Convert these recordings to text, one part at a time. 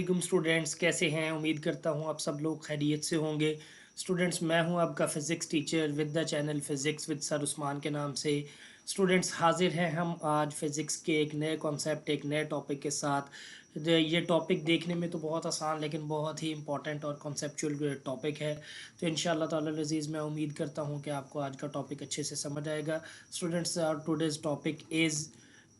वालेकुम स्टूडेंट्स, कैसे हैं? उम्मीद करता हूँ आप सब लोग खैरियत से होंगे। स्टूडेंट्स, मैं हूँ आपका physics teacher with the channel physics with sir Usman के नाम से। स्टूडेंट्स, हाजिर हैं हम आज फ़िज़िक्स के एक नए कॉन्सेप्ट, एक नए टॉपिक के साथ। ये टॉपिक देखने में तो बहुत आसान लेकिन बहुत ही इंपॉर्टेंट और कॉन्सेप्चुअल टॉपिक है। तो इंशाअल्लाह ताला अज़ीज़ मैं उम्मीद करता हूँ कि आपको आज का टॉपिक अच्छे से समझ आएगा। Students, today's topic is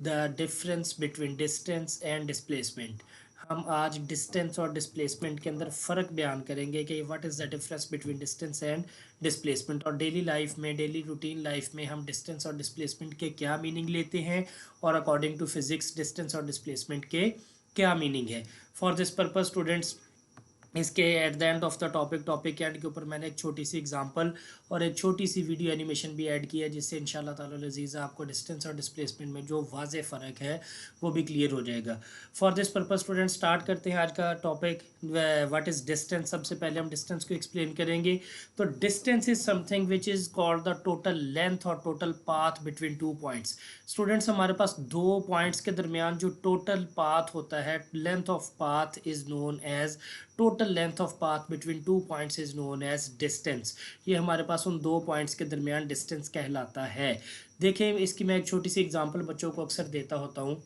the difference between distance and displacement. हम आज डिस्टेंस और डिस्प्लेसमेंट के अंदर फ़र्क बयान करेंगे कि what is the difference between distance and displacement. और डेली लाइफ में, डेली रूटीन लाइफ में हम डिस्टेंस और डिस्प्लेसमेंट के क्या मीनिंग लेते हैं और अकॉर्डिंग टू फिज़िक्स डिस्टेंस और डिस्प्लेसमेंट के क्या मीनिंग है। फॉर दिस पर्पज़ स्टूडेंट्स, इसके at the end of the topic के एंड के ऊपर मैंने एक छोटी सी एग्जांपल और एक छोटी सी वीडियो एनिमेशन भी ऐड किया है, जिससे इंशाल्लाह ताला अज़ीज़ आपको डिस्टेंस और डिस्प्लेसमेंट में जो वाज़े फ़र्क है वो भी क्लियर हो जाएगा। For this purpose student start करते हैं आज का टॉपिक। What is distance. सबसे पहले हम डिस्टेंस को एक्सप्लेन करेंगे। तो distance is something which is called the total length और total path between two points. Students, हमारे पास दो पॉइंट्स के दरमियान जो टोटल पाथ होता है, length of path is known as total length of path between two points is known as distance. ये हमारे पास उन दो पॉइंट्स के दरमियान डिस्टेंस कहलाता है। देखिए, इसकी मैं एक छोटी सी एग्जांपल बच्चों को अक्सर देता होता हूँ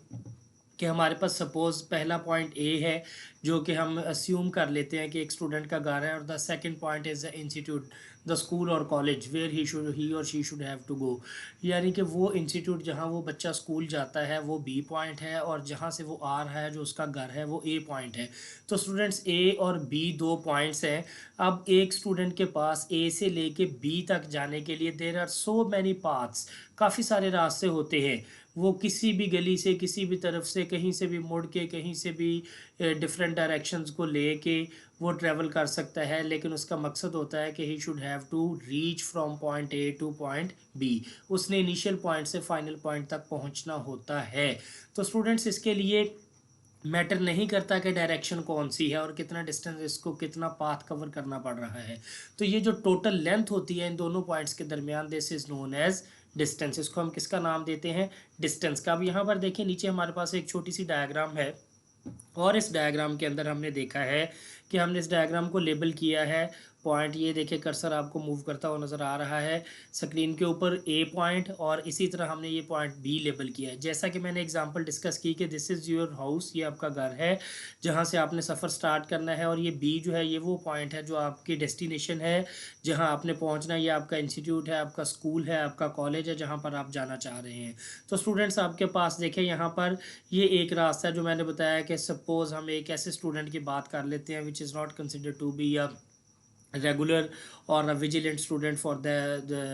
कि हमारे पास सपोज़ पहला पॉइंट ए है, जो कि हम अस्यूम कर लेते हैं कि एक स्टूडेंट का घर है, और the second point is the institute, the school और college where he or she should have to go. यानी कि वो इंस्टीट्यूट जहाँ वो बच्चा स्कूल जाता है वो बी पॉइंट है, और जहाँ से वो आ रहा है जो उसका घर है वो ए पॉइंट है। तो स्टूडेंट्स, ए और बी दो पॉइंट्स हैं। अब एक स्टूडेंट के पास ए से लेके बी तक जाने के लिए there are so many paths, काफ़ी सारे रास्ते होते हैं। वो किसी भी गली से, किसी भी तरफ से, कहीं से भी मुड़ के, कहीं से भी डिफरेंट डायरेक्शंस को लेके वो ट्रैवल कर सकता है, लेकिन उसका मकसद होता है कि he should have to reach from point A to point B. उसने इनिशियल पॉइंट से फाइनल पॉइंट तक पहुंचना होता है। तो स्टूडेंट्स, इसके लिए मैटर नहीं करता कि डायरेक्शन कौन सी है और कितना डिस्टेंस, इसको कितना पाथ कवर करना पड़ रहा है। तो ये जो टोटल लेंथ होती है इन दोनों पॉइंट्स के दरमियान, this is known as distance. इसको हम किसका नाम देते हैं? डिस्टेंस का। अब यहाँ पर देखिए, नीचे हमारे पास एक छोटी सी डायग्राम है, और इस डायग्राम के अंदर हमने देखा है कि हमने इस डायग्राम को लेबल किया है पॉइंट। ये देखिए, कर्सर आपको मूव करता हुआ नज़र आ रहा है स्क्रीन के ऊपर, ए पॉइंट, और इसी तरह हमने ये पॉइंट बी लेबल किया है। जैसा कि मैंने एग्जांपल डिस्कस की कि दिस इज़ योर हाउस, ये आपका घर है जहाँ से आपने सफ़र स्टार्ट करना है, और ये बी जो है ये वो पॉइंट है जो आपकी डेस्टिनेशन है, जहाँ आपने पहुँचना है। ये आपका इंस्टीट्यूट है, आपका स्कूल है, आपका कॉलेज है, जहाँ पर आप जाना चाह रहे हैं। तो स्टूडेंट्स, आपके पास देखें यहाँ पर ये एक रास्ता है जो मैंने बताया कि सपोज़ हम एक ऐसे स्टूडेंट की बात कर लेते हैं which is not consider to be a regular or a vigilant student for the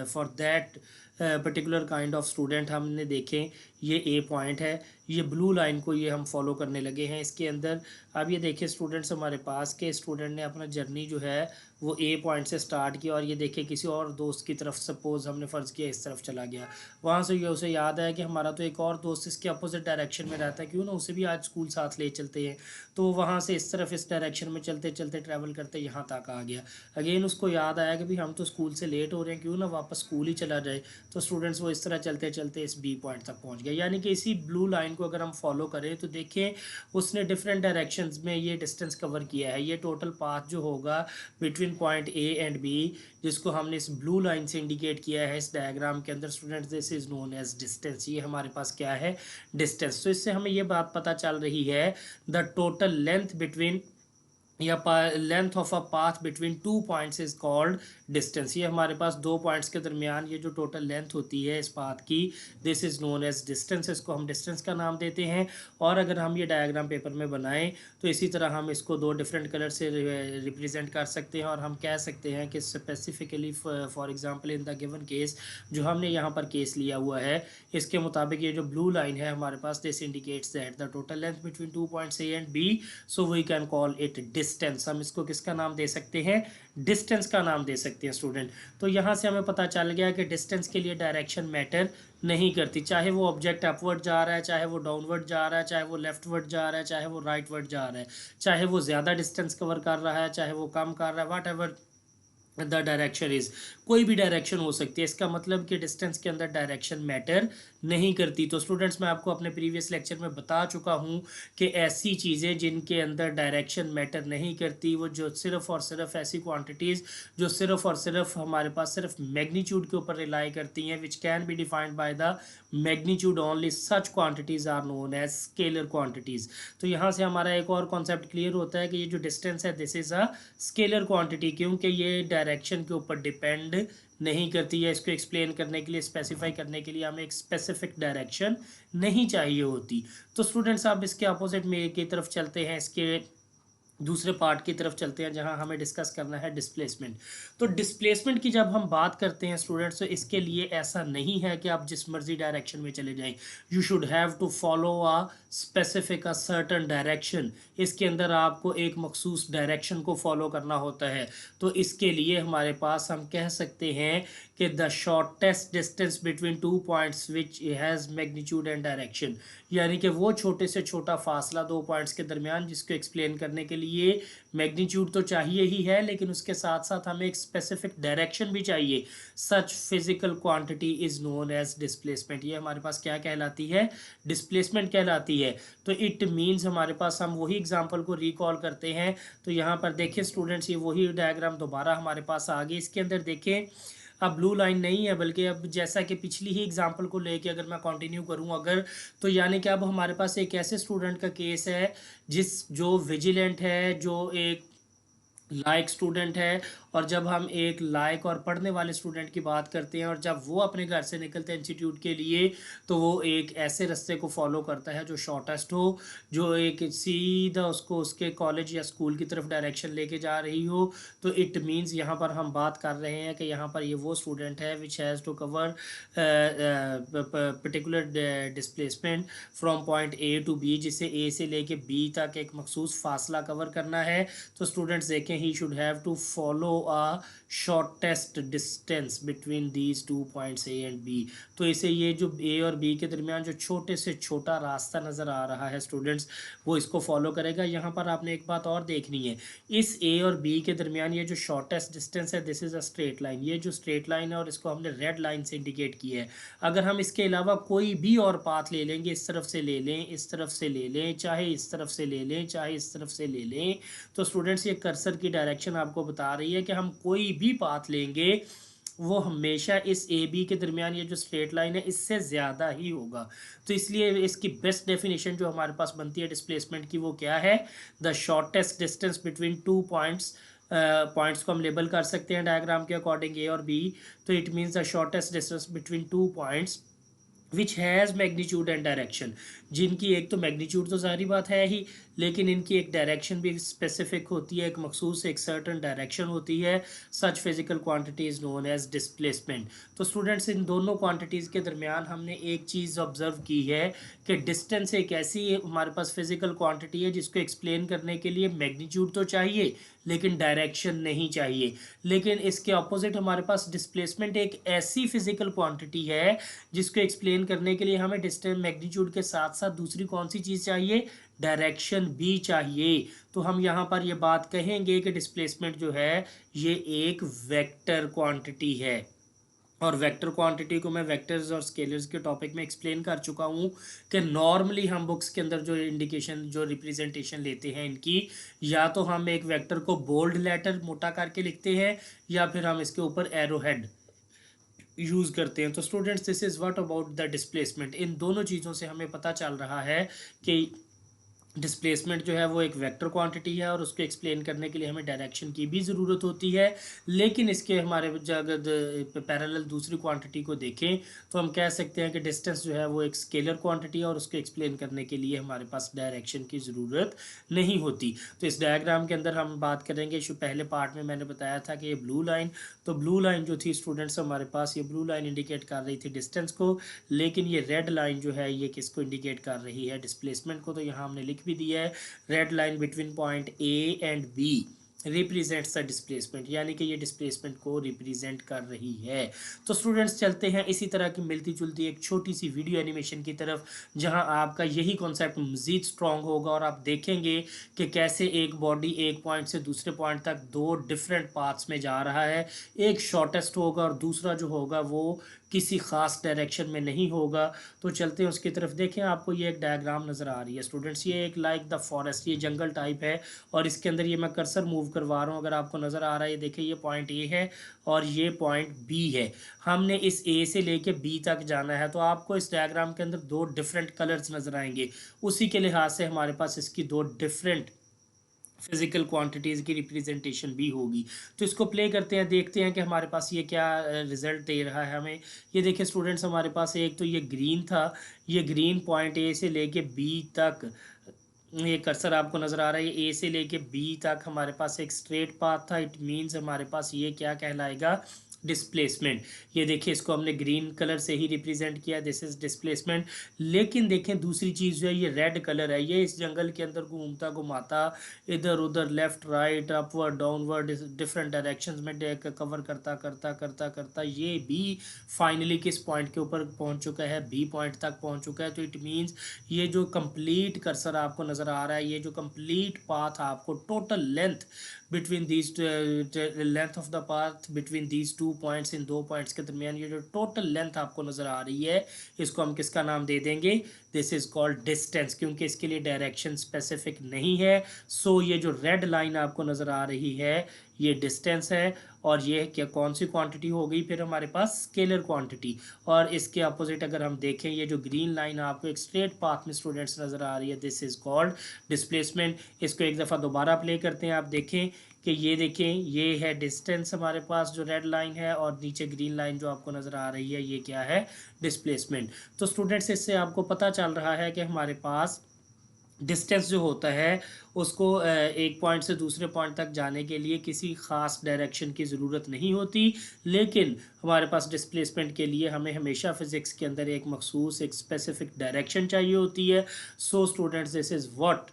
for that particular kind of student. हमने देखें, ये ए पॉइंट है, ये ब्लू लाइन को ये हम फॉलो करने लगे हैं इसके अंदर। अब ये देखिए स्टूडेंट्स, हमारे पास के स्टूडेंट ने अपना जर्नी जो है वो ए पॉइंट से स्टार्ट किया, और ये देखिए किसी और दोस्त की तरफ सपोज़ हमने फ़र्ज़ किया इस तरफ चला गया। वहाँ से ये उसे याद आया कि हमारा तो एक और दोस्त इसके अपोजिट डायरेक्शन में रहता है, क्यों ना उसे भी आज स्कूल साथ ले चलते हैं। तो वहाँ से इस तरफ इस डायरेक्शन में चलते चलते ट्रैवल करते यहाँ तक आ गया। अगेन उसको याद आया कि भाई हम तो स्कूल से लेट हो रहे हैं, क्यों ना वापस स्कूल ही चला जाए। तो स्टूडेंट्स, वो इस तरह चलते चलते इस बी पॉइंट तक पहुंच गए। यानी कि इसी ब्लू लाइन को अगर हम फॉलो करें तो देखिए उसने डिफरेंट डायरेक्शंस में ये डिस्टेंस कवर किया है। ये टोटल पाथ जो होगा between point A and B, जिसको हमने इस ब्लू लाइन से इंडिकेट किया है इस डायग्राम के अंदर, students this is known as distance. ये हमारे पास क्या है? डिस्टेंस। तो इससे हमें ये बात पता चल रही है, द टोटल लेंथ बिटवीन या length of a path between two points is called distance. ये हमारे पास दो पॉइंट्स के दरमियान ये जो टोटल लेंथ होती है इस पाथ की, this is known as distance. इसको हम डिस्टेंस का नाम देते हैं। और अगर हम ये डायग्राम पेपर में बनाएं तो इसी तरह हम इसको दो डिफरेंट कलर से रिप्रेजेंट कर सकते हैं, और हम कह सकते हैं कि specifically for example in the given case, जो हमने यहाँ पर केस लिया हुआ है, इसके मुताबिक ये जो ब्लू लाइन है हमारे पास, this indicates that the total length between two points A and B, so we can call it distance. हम इसको किसका नाम दे सकते हैं? डिस्टेंस का नाम दे सकते हैं स्टूडेंट। तो यहाँ से हमें पता चल गया कि डिस्टेंस के लिए डायरेक्शन मैटर नहीं करती, चाहे वो ऑब्जेक्ट अपवर्ड जा रहा है, चाहे वो डाउनवर्ड जा रहा है, चाहे वो लेफ्टवर्ड जा रहा है, चाहे वो राइटवर्ड जा रहा है, चाहे वो ज़्यादा डिस्टेंस कवर कर रहा है, चाहे वो कम कर रहा है, what ever the direction is, कोई भी डायरेक्शन हो सकती है, इसका मतलब कि डिस्टेंस के अंदर डायरेक्शन मैटर नहीं करती। तो स्टूडेंट्स मैं आपको अपने प्रीवियस लेक्चर में बता चुका हूँ कि ऐसी चीज़ें जिनके अंदर डायरेक्शन मैटर नहीं करती, वो जो सिर्फ और सिर्फ ऐसी क्वांटिटीज़ जो सिर्फ और सिर्फ हमारे पास सिर्फ मैग्नीट्यूड के ऊपर रिलाई करती हैं, which can be defined by the magnitude only, such quantities are known as scalar quantities. तो यहाँ से हमारा एक और कॉन्सेप्ट क्लियर होता है कि ये जो डिस्टेंस है this is a scalar quantity, क्योंकि ये डायरेक्शन के ऊपर डिपेंड नहीं करती है। इसको एक्सप्लेन करने के लिए, स्पेसिफाई करने के लिए हमें एक स्पेसिफिक डायरेक्शन नहीं चाहिए होती। तो स्टूडेंट्स आप इसके अपोजिट में की तरफ चलते हैं, इसके दूसरे पार्ट की तरफ चलते हैं जहां हमें डिस्कस करना है डिस्प्लेसमेंट। तो डिस्प्लेसमेंट की जब हम बात करते हैं स्टूडेंट्स, तो इसके लिए ऐसा नहीं है कि आप जिस मर्जी डायरेक्शन में चले जाएं, you should have to follow a specific a certain direction. इसके अंदर आपको एक मखसूस डायरेक्शन को फॉलो करना होता है। तो इसके लिए हमारे पास हम कह सकते हैं कि the shortest distance between two points which has magnitude and direction, यानी कि वो छोटे से छोटा फासला दो पॉइंट्स के दरमियान जिसको एक्सप्लेन करने के लिए मैग्नीट्यूड तो चाहिए ही है, लेकिन उसके साथ साथ हमें एक स्पेसिफिक डायरेक्शन भी चाहिए। Such physical quantity is known as displacement. ये हमारे पास क्या कहलाती है? डिस्प्लेसमेंट कहलाती है। तो इट मीन्स हमारे पास, हम वही एग्जाम्पल को रिकॉल करते हैं। तो यहाँ पर देखिए स्टूडेंट्स, ये वही डायग्राम दोबारा हमारे पास आ गई। इसके अंदर देखें, अब ब्लू लाइन नहीं है, बल्कि अब जैसा कि पिछली ही एग्जांपल को लेके अगर मैं कंटिन्यू करूं अगर, तो यानी कि अब हमारे पास एक ऐसे स्टूडेंट का केस है जो विजिलेंट है, जो एक लायक स्टूडेंट है। और जब हम एक लायक और पढ़ने वाले स्टूडेंट की बात करते हैं और जब वो अपने घर से निकलते हैं इंस्टीट्यूट के लिए, तो वो एक ऐसे रास्ते को फॉलो करता है जो शॉर्टेस्ट हो, जो एक सीधा उसको उसके कॉलेज या स्कूल की तरफ डायरेक्शन लेके जा रही हो। तो इट मीन्स यहाँ पर हम बात कर रहे हैं कि यहाँ पर ये वो स्टूडेंट है which has to cover particular displacement from point A to B, जिसे ए से लेके बी तक एक मखसूस फासला कवर करना है। तो स्टूडेंट्स देखें, he should have to follow a shortest distance between these two points A and B. तो इसे ये जो ए और बी के दरमियान जो छोटे से छोटा रास्ता नज़र आ रहा है स्टूडेंट्स, वो इसको फॉलो करेगा। यहाँ पर आपने एक बात और देखनी है, इस ए और बी के दरमियान ये जो शॉर्टेस्ट डिस्टेंस है this is a straight line. ये जो स्ट्रेट लाइन है और इसको हमने रेड लाइन से इंडिकेट किया है। अगर हम इसके अलावा कोई भी और पाथ ले लेंगे, इस तरफ से ले लें, इस तरफ से ले लें, चाहे इस तरफ से ले लें, चाहे इस तरफ से ले लें, तो स्टूडेंट्स ये कर्सर की डायरेक्शन आपको बता रही है कि हम कोई भी पाथ लेंगे वो हमेशा इस ए बी के दरमियान ये जो स्ट्रेट लाइन है इससे ज़्यादा ही होगा। तो इसलिए इसकी बेस्ट डेफिनेशन जो हमारे पास बनती है डिस्प्लेसमेंट की, वो क्या है? The shortest distance between two points. Points को हम लेबल कर सकते हैं डायग्राम के अकॉर्डिंग, ए और बी। तो it means the shortest distance between two points which has magnitude and direction, जिनकी एक तो मैग्नीट्यूड तो सारी बात है ही, लेकिन इनकी एक डायरेक्शन भी स्पेसिफिक होती है, एक मखसूस एक सर्टन डायरेक्शन होती है। Such physical quantity is known as displacement. तो स्टूडेंट्स, इन दोनों क्वांटिटीज़ के दरमियान हमने एक चीज़ ऑब्जर्व की है कि डिस्टेंस एक ऐसी हमारे पास फिजिकल क्वांटिटी है जिसको एक्सप्लेन करने के लिए मैग्नीट्यूड तो चाहिए लेकिन डायरेक्शन नहीं चाहिए। लेकिन इसके अपोजिट हमारे पास डिस्प्लेसमेंट एक ऐसी फिजिकल क्वांटिटी है जिसको एक्सप्लेन करने के लिए हमें डिस्टेंस मैग्नीट्यूड के साथ साथ दूसरी कौन सी चीज़ चाहिए? डायरेक्शन भी चाहिए। तो हम यहाँ पर ये बात कहेंगे कि डिस्प्लेसमेंट जो है ये एक वेक्टर क्वांटिटी है। और वेक्टर क्वांटिटी को मैं वेक्टर्स और स्केलर्स के टॉपिक में एक्सप्लेन कर चुका हूँ कि नॉर्मली हम बुक्स के अंदर जो इंडिकेशन जो रिप्रेजेंटेशन लेते हैं इनकी, या तो हम एक वेक्टर को बोल्ड लेटर मोटा करके लिखते हैं या फिर हम इसके ऊपर एरो हेड यूज़ करते हैं। तो students, this is what about the displacement. इन दोनों चीज़ों से हमें पता चल रहा है कि डिस्प्लेसमेंट जो है वो एक वेक्टर क्वांटिटी है और उसको एक्सप्लेन करने के लिए हमें डायरेक्शन की भी ज़रूरत होती है। लेकिन इसके हमारे अगर पैरेलल दूसरी क्वांटिटी को देखें तो हम कह सकते हैं कि डिस्टेंस जो है वो एक स्केलर क्वांटिटी है और उसको एक्सप्लेन करने के लिए हमारे पास डायरेक्शन की ज़रूरत नहीं होती। तो इस डायग्राम के अंदर हम बात करेंगे, जो पहले पार्ट में मैंने बताया था कि ये ब्लू लाइन, तो ब्लू लाइन जो थी स्टूडेंट्स हमारे पास, ये ब्लू लाइन इंडिकेट कर रही थी डिस्टेंस को, लेकिन ये रेड लाइन जो है ये किसको इंडिकेट कर रही है? डिस्प्लेसमेंट को। तो यहाँ हमने लिख भी दिया है, red line between point A and B represents the displacement, यानी कि ये डिस्प्लेसमेंट को रिप्रेजेंट कर रही है। तो स्टूडेंट्स चलते हैं इसी तरह की मिलती जुलती एक छोटी सी वीडियो एनिमेशन की तरफ, जहां आपका यही कॉन्सेप्ट मज़ीद स्ट्रॉन्ग होगा और आप देखेंगे कि कैसे एक बॉडी एक पॉइंट से दूसरे पॉइंट तक दो डिफरेंट पाथ्स में जा रहा है। एक शॉर्टेस्ट होगा और दूसरा जो होगा वो किसी ख़ास डायरेक्शन में नहीं होगा। तो चलते हैं उसकी तरफ। देखें, आपको ये एक डायग्राम नज़र आ रही है स्टूडेंट्स, ये एक लाइक द फॉरेस्ट, ये जंगल टाइप है और इसके अंदर ये मैं कर्सर मूव करवा रहा हूँ, अगर आपको नज़र आ रहा है, ये देखिए ये पॉइंट ए है और ये पॉइंट बी है। हमने इस ए से लेके बी तक जाना है, तो आपको इस डायग्राम के अंदर दो डिफरेंट कलर्स नज़र आएंगे। उसी के लिहाज से हमारे पास इसकी दो डिफरेंट फिजिकल क्वांटिटीज़ की रिप्रेजेंटेशन भी होगी। तो इसको प्ले करते हैं, देखते हैं कि हमारे पास ये क्या रिज़ल्ट दे रहा है हमें। ये देखिए स्टूडेंट्स, हमारे पास एक तो ये ग्रीन था, ये ग्रीन पॉइंट ए से लेके बी तक, ये कर्सर आपको नज़र आ रहा है, ये ए से लेके बी तक हमारे पास एक स्ट्रेट पाथ था। इट मीन्स हमारे पास ये क्या कहलाएगा, डिस्प्लेसमेंट। ये देखिए इसको हमने ग्रीन कलर से ही रिप्रेजेंट किया, दिस इज डिस्प्लेसमेंट। लेकिन देखें दूसरी चीज़ जो है, ये रेड कलर है, ये इस जंगल के अंदर घूमता घुमाता इधर उधर left right upward downward different directions में कवर करता करता करता करता ये भी फाइनली किस पॉइंट के ऊपर पहुंच चुका है, बी पॉइंट तक पहुंच चुका है। तो इट मीन्स ये जो कंप्लीट कर्सर आपको नज़र आ रहा है, ये जो कंप्लीट पाथ आपको total length between these length of the path between these two points, इन दो पॉइंट्स के दरमियान ये जो टोटल लेंथ आपको नज़र आ रही है, इसको हम किसका नाम दे देंगे, दिस इज़ कॉल्ड डिस्टेंस, क्योंकि इसके लिए डायरेक्शन स्पेसिफिक नहीं है। सो ये जो रेड लाइन आपको नज़र आ रही है ये डिस्टेंस है, और ये क्या कौन सी क्वांटिटी हो गई फिर हमारे पास, स्केलर क्वांटिटी। और इसके अपोजिट अगर हम देखें, ये जो ग्रीन लाइन आपको एक स्ट्रेट पाथ में स्टूडेंट्स नज़र आ रही है, दिस इज़ कॉल्ड डिस्प्लेसमेंट। इसको एक दफ़ा दोबारा प्ले करते हैं, आप देखें कि ये देखें ये है डिस्टेंस हमारे पास जो रेड लाइन है, और नीचे ग्रीन लाइन जो आपको नज़र आ रही है ये क्या है, डिस्प्लेसमेंट। तो स्टूडेंट्स इससे आपको पता चल रहा है कि हमारे पास डिस्टेंस जो होता है उसको एक पॉइंट से दूसरे पॉइंट तक जाने के लिए किसी ख़ास डायरेक्शन की ज़रूरत नहीं होती, लेकिन हमारे पास डिस्प्लेसमेंट के लिए हमें हमेशा फ़िज़िक्स के अंदर एक मखसूस एक स्पेसिफिक डायरेक्शन चाहिए होती है। So students, this is what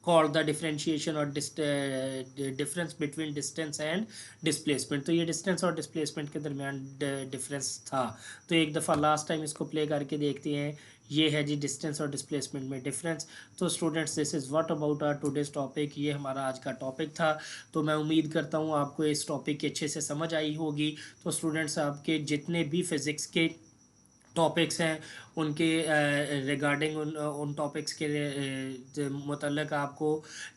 called the differentiation और difference between distance and displacement. तो ये डिस्टेंस और डिस्प्लेसमेंट के दरमियान डिफरेंस था। तो एक दफ़ा लास्ट टाइम इसको प्ले करके देखते हैं, ये है जी डिस्टेंस और डिस्प्लेसमेंट में डिफरेंस। तो students, this is what about our today's topic, ये हमारा आज का टॉपिक था। तो मैं उम्मीद करता हूँ आपको इस टॉपिक की अच्छे से समझ आई होगी। तो स्टूडेंट्स, आपके जितने भी फिज़िक्स के टॉपिक्स हैं उनके रिगार्डिंग उन टॉपिक्स के मतलब आपको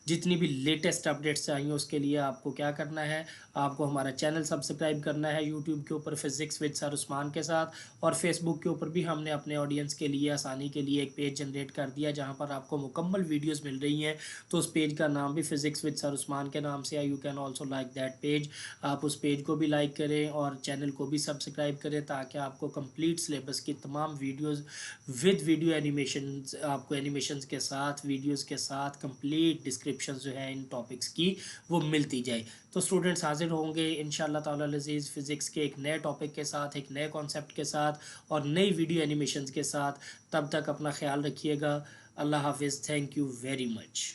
जितनी भी लेटेस्ट अपडेट्स चाहिए उसके लिए आपको क्या करना है, आपको हमारा चैनल सब्सक्राइब करना है यूट्यूब के ऊपर फिज़िक्स विद सर उस्मान के साथ, और फेसबुक के ऊपर भी हमने अपने ऑडियंस के लिए आसानी के लिए एक पेज जनरेट कर दिया जहां पर आपको मुकम्मल वीडियोस मिल रही हैं। तो उस पेज का नाम भी फिज़िक्स विद सर उस्मान के नाम से है, you can also like that page. आप उस पेज को भी लाइक करें और चैनल को भी सब्सक्राइब करें, ताकि आपको कंप्लीट सिलेबस की तमाम वीडियोस विद वीडियो एनिमेशन, आपको एनिमेशंस के साथ वीडियोस के साथ कंप्लीट डिस्क्रिप्शन जो है इन टॉपिक्स की वो मिलती जाए। तो स्टूडेंट्स हाजिर होंगे इंशाल्लाह ताला अज़ीज़ फ़िज़िक्स के एक नए टॉपिक के साथ, एक नए कॉन्सेप्ट के साथ और नई वीडियो एनिमेशंस के साथ। तब तक अपना ख्याल रखिएगा। अल्लाह हाफिज़। Thank you very much.